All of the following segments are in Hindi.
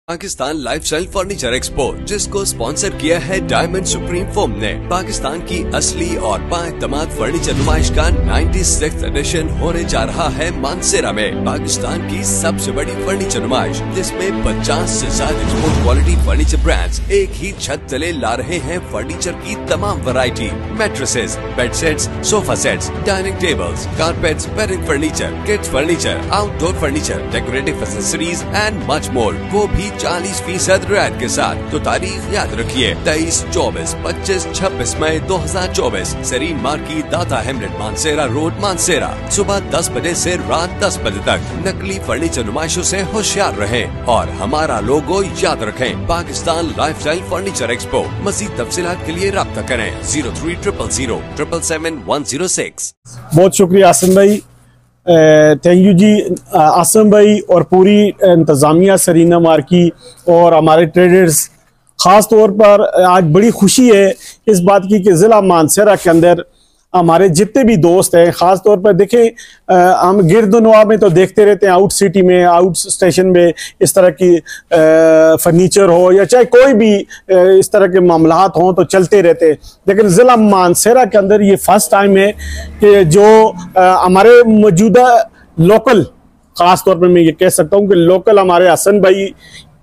पाकिस्तान लाइफस्टाइल फर्नीचर एक्सपो, जिसको स्पॉन्सर किया है डायमंड सुप्रीम फोम ने, पाकिस्तान की असली और बाएतमाद फर्नीचर नुमाइश का 96th एडिशन होने जा रहा है मानसेरा में। पाकिस्तान की सबसे बड़ी फर्नीचर नुमाइश, जिसमें 50 से ज्यादा एक्सपोर्ट क्वालिटी फर्नीचर ब्रांड्स एक ही छत तले ला रहे हैं फर्नीचर की तमाम variety, mattresses, bed sets, sofa sets, dining tables, carpets, bedding furniture, kids furniture, outdoor furniture, decorative accessories and much more, वो भी 40% रियायत के साथ। तो तारीख याद रखिए, 23, 24, 25, 26 मई 2024, सरीन मार्केट, दाता हेमलेट, मानसेरा रोड, मानसेरा। सुबह 10 बजे से रात 10 बजे तक नकली फर्नीचर नुमाइशों से होशियार रहें और हमारा लोगो याद रखें, पाकिस्तान लाइफस्टाइल फर्नीचर एक्सपो। मज़ीद तफसीलात के लिए राब्ता करें 0300 777 106। बहुत शुक्रिया आसिम भाई, थैंक यू जी आसिम भाई और पूरी इंतज़ामिया सरीना मार्की और हमारे ट्रेडर्स। ख़ास तौर पर आज बड़ी खुशी है इस बात की कि ज़िला मानसेरा के अंदर हमारे जितने भी दोस्त हैं, ख़ास तौर पर देखें हम गिरदुनवा में तो देखते रहते हैं, आउट सिटी में, आउट स्टेशन में इस तरह की फर्नीचर हो या चाहे कोई भी इस तरह के मामलात हों तो चलते रहते हैं, लेकिन ज़िला मानसेरा के अंदर ये फर्स्ट टाइम है कि जो हमारे मौजूदा लोकल, ख़ास तौर पर मैं ये कह सकता हूँ कि लोकल हमारे हसन भाई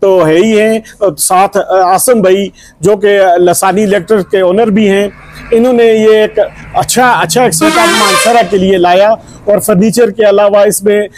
तो है ही हैं, साथ आसिम भाई जो कि लसानी इलेक्ट्रिक के ओनर भी हैं, इन्होंने ये एक अच्छा एक सेटअप मानसेरा के लिए लाया। और फर्नीचर के अलावा इसमें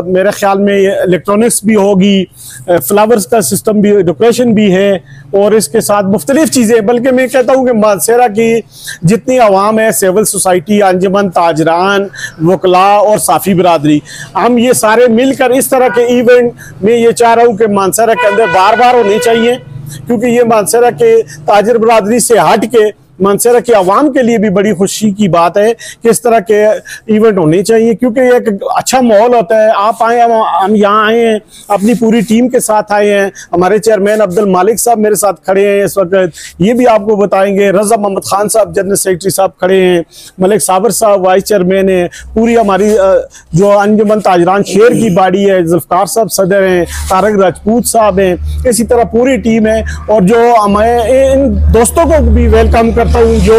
मेरे ख्याल में इलेक्ट्रॉनिक्स भी होगी, फ्लावर्स का सिस्टम भी, डेकोरेशन भी है और इसके साथ मुख्तलिफ चीज़ें। बल्कि मैं कहता हूँ कि मानसेरा की जितनी आवाम है, सिविल सोसाइटी, अंजुमन, ताजरान, वकला और साफ़ी बरादरी, हम ये सारे मिलकर इस तरह के इवेंट में ये चाह रहा हूँ कि मानसेरा के अंदर बार बार होने चाहिए, क्योंकि ये मानसेरा के ताजर बरादरी से हट के मानसेरा की आवाम के लिए भी बड़ी खुशी की बात है कि इस तरह के इवेंट होने चाहिए, क्योंकि एक अच्छा माहौल होता है। आप आए, हम यहाँ आए हैं, अपनी पूरी टीम के साथ आए हैं। हमारे चेयरमैन अब्दुल मालिक साहब मेरे साथ खड़े हैं इस वक्त, ये भी आपको बताएंगे। रजा मोहम्मद खान साहब जनरल सेक्रेटरी साहब खड़े हैं, मलिक साबर साहब वाइस चेयरमैन है, पूरी हमारी जो अंजुमन ताजरान शेर की बाड़ी है, जुल्फकार साहब सदर हैं, तारक राजपूत साहब हैं, इसी तरह पूरी टीम है। और जो मैं इन दोस्तों को भी वेलकम करता हूँ जो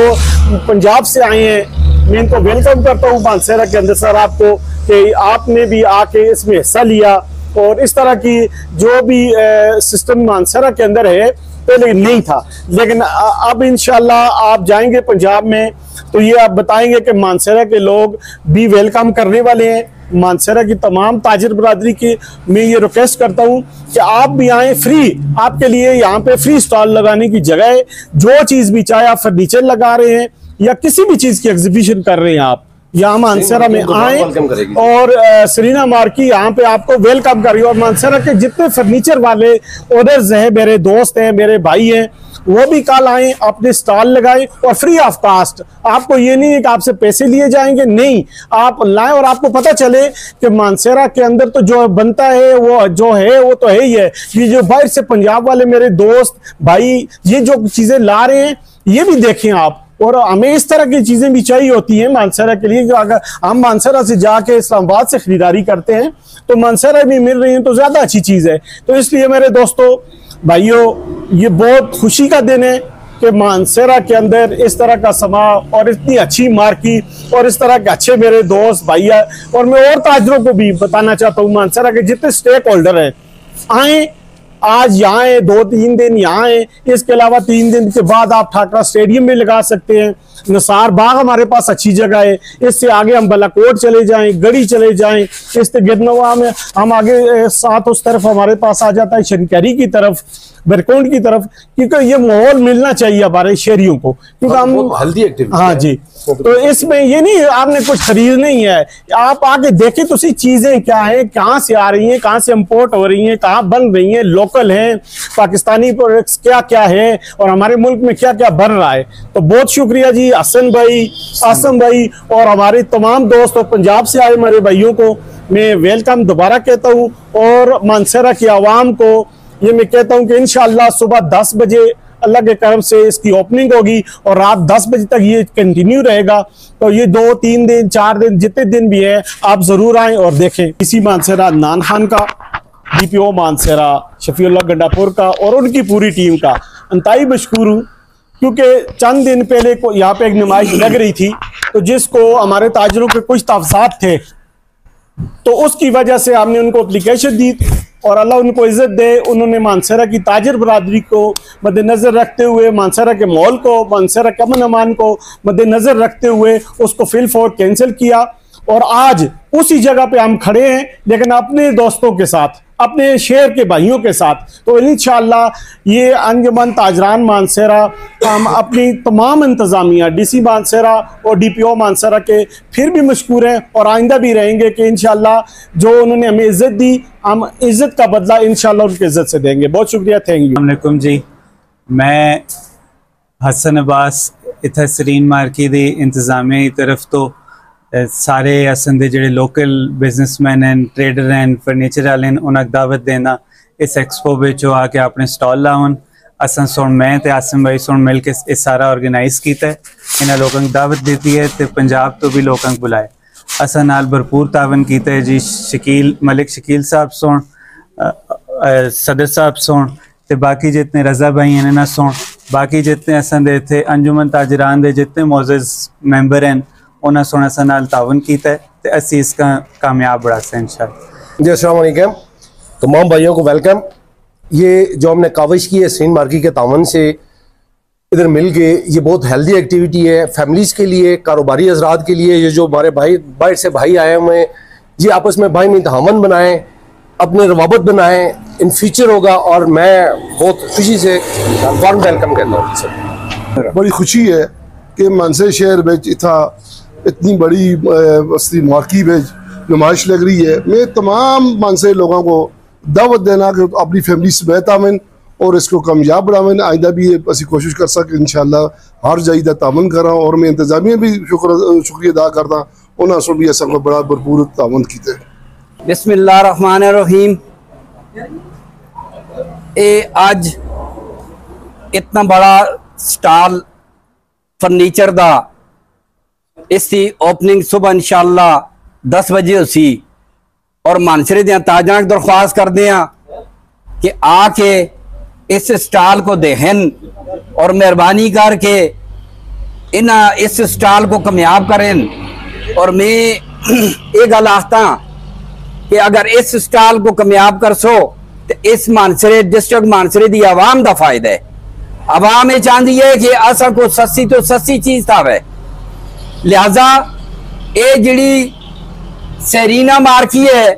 पंजाब से आए हैं, मैं इनको वेलकम करता हूँ मानसेरा के अंदर। सर आपको कि आपने भी आके इसमें हिस्सा लिया और इस तरह की जो भी सिस्टम मानसेरा के अंदर है पहले नहीं था, लेकिन अब इंशाल्लाह आप जाएंगे पंजाब में तो ये आप बताएंगे कि मानसेरा के लोग भी वेलकम करने वाले हैं। मानसेरा की तमाम ताजिर बरादरी की मैं ये रिक्वेस्ट करता हूँ कि आप भी आए, फ्री आपके लिए यहाँ पे फ्री स्टॉल लगाने की जगह है। जो चीज़ भी, चाहे आप फर्नीचर लगा रहे हैं या किसी भी चीज़ की एग्जीबिशन कर रहे हैं, आप यहाँ मानसेरा में आए और सरीना मार्की यहाँ पे आपको वेलकम करिए। और मानसेरा के जितने फर्नीचर वाले ओनर्स हैं, मेरे दोस्त हैं, मेरे भाई हैं, वो भी कल आए, अपने स्टॉल लगाएं और फ्री ऑफ कास्ट। आपको ये नहीं है कि आपसे पैसे लिए जाएंगे, नहीं, आप लाएं और आपको पता चले कि मानसेरा के अंदर तो जो बनता है वो जो है वो तो है ही है। ये जो बाहर से पंजाब वाले मेरे दोस्त भाई ये जो चीजें ला रहे हैं ये भी देखें आप। और हमें इस तरह की चीजें भी चाहिए होती हैं मानसेरा के लिए। अगर हम मानसेरा से जाके इस्लामाबाद से खरीदारी करते हैं तो मानसेरा भी मिल रही है तो ज्यादा अच्छी चीज है। तो इसलिए मेरे दोस्तों भाइयों, ये बहुत खुशी का दिन है कि मानसेरा के अंदर इस तरह का समा और इतनी अच्छी मार्केट और इस तरह के अच्छे मेरे दोस्त भैया। और मैं और ताजरों को भी बताना चाहता हूँ, मानसेरा के जितने स्टेक होल्डर हैं आए, आज यहाँ है, 2-3 दिन यहाँ है, इसके अलावा 3 दिन के बाद आप ठाकरा स्टेडियम में लगा सकते हैं। निसार बाग हमारे पास अच्छी जगह है, इससे आगे हम बलाकोट चले जाएं, गढ़ी चले जाएं, इससे गिरनवा में हम आगे साथ उस तरफ हमारे पास आ जाता है शनकरी की तरफ, बरकोंड की तरफ, क्योंकि ये माहौल मिलना चाहिए हमारे शहरियों को, क्योंकि हम हेल्दी एक्टिविटी। हाँ जी, तो इसमें ये नहीं आपने कुछ खरीदना ही है, आप आके देखें तो सी चीजें क्या है, कहाँ से आ रही हैं, कहाँ से इंपोर्ट हो रही हैं, कहाँ बन रही हैं, लोकल हैं, पाकिस्तानी प्रोडक्ट्स क्या क्या है और हमारे मुल्क में क्या क्या बन रहा है। तो बहुत शुक्रिया जी हसन भाई, आसिम भाई और हमारे तमाम दोस्त और पंजाब से आए हमारे भाइयों को मैं वेलकम दोबारा कहता हूँ। और मानसेरा की आवाम को ये मैं कहता हूँ कि इंशाअल्लाह सुबह 10 बजे अल्लाह के करम से इसकी ओपनिंग होगी और रात 10 बजे तक ये कंटिन्यू रहेगा। तो ये 2-3 दिन 4 दिन जितने दिन भी है आप जरूर आएं और देखें। इसी मानसेरा अदनान खान का DPO मानसेरा, शफीउल्लाह गंडापुर का और उनकी पूरी टीम का अंतहाई मशकूर हूँ, क्योंकि चंद दिन पहले को यहाँ पे एक नुमाइश लग रही थी, तो जिसको हमारे ताजरों के कुछ तफसात थे, तो उसकी वजह से हमने उनको एप्लीकेशन दी और अल्लाह उनको इज्जत दे। उन्होंने मानसेरा की ताजर बरादरी को मद्देनज़र रखते हुए, मानसेरा के मॉल को, मानसेरा के अमन अमान को मद्देनज़र रखते हुए उसको फिल फॉर कैंसिल किया और आज उसी जगह पे हम खड़े हैं, लेकिन अपने दोस्तों के साथ, अपने शहर के भाइयों के साथ। तो इंशाअल्लाह ये अंजुमन ताजरान मानसेरा हम अपनी तमाम इंतज़ामिया, DC मानसेरा और DPO मानसेरा के फिर भी मशकूर हैं और आइंदा भी रहेंगे कि इंशाअल्लाह जो उन्होंने हमें इज़्ज़त दी, हम इज़्ज़त का बदला इंशाअल्लाह उनकी इज़्ज़त से देंगे। बहुत शुक्रिया, थैंक यू। अस्सलाम जी, मैं हसन अब्बास इत्थे सरीन मार्की दी इंतज़ामिया की तरफ तो सारे असन दे जेडे लोकल बिजनेसमैन हैं, ट्रेडर हैं, फर्नीचर वाले हैं, उन्हें दावत देना इस एक्सपो विच आके अपने स्टॉल लावन। असन सुन मैं ते आसिम भाई सुन मिल के इस सारा ऑर्गेनाइज किया है, इन्हें लोगों की दावत दी है तो पंजाब तो भी लोगों को बुलाए। असन नाल भरपूर तावन किया है जी। शकील मलिक शकील साहब सुन, सदर साहब सुन ते बाकी जितने रजा भाई हैं ना सुन, बाकी जितने असन दे थे अंजुमन ताजरान दे जितने मोअज़्ज़ज़ मेंबर हैं उन्हें सोना सा नाल तावन किया है तो असी इसका कामयाब बढ़ा से इंशाअल्लाह। जी अस्सलाम वालेकुम, तमाम भाइयों को वेलकम। ये जो हमने काविश की है सरीन मार्की के तावन से इधर मिल के, ये बहुत हेल्दी एक्टिविटी है फैमिलीज़ के लिए, कारोबारी हजरात के लिए। ये जो हमारे भाई बाहर से भाई आए हुए हैं, ये आपस में भाई में तावन बनाएं, अपने रवाबत बनाएं, इन फ्यूचर होगा। और मैं बहुत खुशी से वार्म वेलकम करता हूँ सर। बड़ी खुशी है कि मानसे शहर में इतनी बड़ी बस्ती मार्की में नुमाइश लग रही है। मैं तमाम मानसे लोगों को दावत देना कि अपनी फैमिली से बेहतावन और इसको कामयाब बनावन। आइंदा भी असी कोशिश कर सकें इंशाअल्लाह हर जाइदा तावन करा। और मैं इंतजामिया भी शुक्रिया अदा करता, उन्होंने भी असा बड़ा भरपूर तावन किया। बिस्मिल्लाहिर्रहमानिर्रहीम। आज इतना बड़ा स्टॉल फर्नीचर दा, इसकी ओपनिंग सुबह इंशाअल्लाह 10 बजे हो सी और मानसरे दियां ताजा दरख्वास्त करते हैं कि आके इस स्टॉल को देहन और मेहरबानी करके इस स्टॉल को कामयाब करें। और मैं ये गल आखता कि अगर इस स्टॉल को कामयाब कर सो तो इस मानसरे डिस्ट्रिक्ट मानसरे की आवाम का फायदा है। आवाम ये चाहती है कि असा को सस्ती तो सस्ती चीज आवे, लिहाजा ये जिहड़ी सरीना मार्की है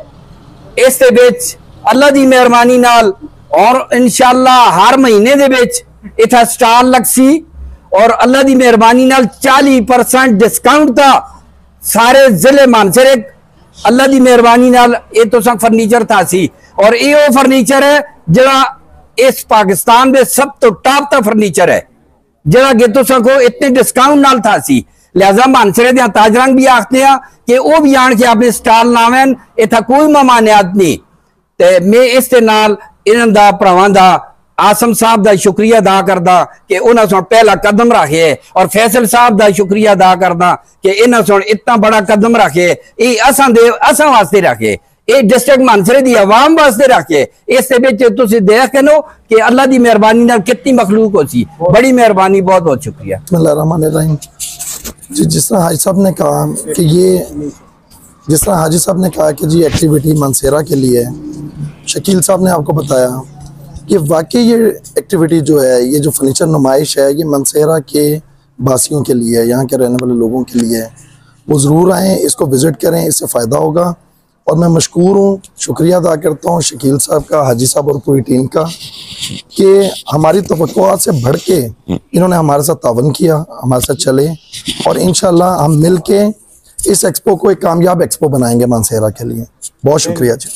इस दे विच अल्लाह दी मेहरबानी नाल और इंशाअल्लाह हर महीने दे विच इत्थे स्टॉल लगसी और अल्लाह दी मेहरबानी नाल 40% डिस्काउंट था सारे जिले मानसरे। अल्लाह दी मेहरबानी नाल ये तो फर्नीचर था सी और ये वो फर्नीचर है जरा इस पाकिस्तान में सब तो टॉप का फर्नीचर है जरा कि तुसा को इतने डिस्काउंट नाल था सी। लिहाजा मानसरे दे ताजरंग भी आखते हैं कि वो भी आन के अपने स्टॉल लावें, इतना कोई ममानियात नहीं। ते मैं इस दे नाल इन्हां दा भरावां दा आसम साहब का शुक्रिया अदा करदा कि उन्हां सों पहला कदम रखे और फैसल साहब का शुक्रिया अदा करदा कि इन्हां सों इतना बड़ा कदम रखे। ये असां वास्ते रखे, ये डिस्ट्रिक्ट मानसरे की आवाम वास्ते रखे। इस तुसीं देख के नो कि अल्लाह की मेहरबानी नाल कितनी मखलूक हो सी। बड़ी मेहरबानी, बहुत बहुत शुक्रिया। बिस्मिल्लाहिर्रहमानिर्रहीम। जिस तरह हाजी साहब ने कहा कि जिस तरह हाजी साहब ने कहा कि जी एक्टिविटी मानसेरा के लिए है, शकील साहब ने आपको बताया कि वाकई ये एक्टिविटी जो है, ये जो फर्नीचर नुमाइश है, ये मानसेरा के बासियों के लिए है, यहाँ के रहने वाले लोगों के लिए है। वो ज़रूर आएँ, इसको विज़िट करें, इससे फ़ायदा होगा। और मैं मशकूर हूँ, शुक्रिया अदा करता हूँ शकील साहब का, हाजी साहब और पूरी टीम का कि हमारी तवक्कुआत से बढ़ के इन्होंने हमारे साथ तावन किया, हमारे साथ चले और इंशाअल्लाह हम मिल के इस एक्सपो को एक कामयाब एक्सपो बनाएंगे मानसेरा के लिए। बहुत शुक्रिया जी।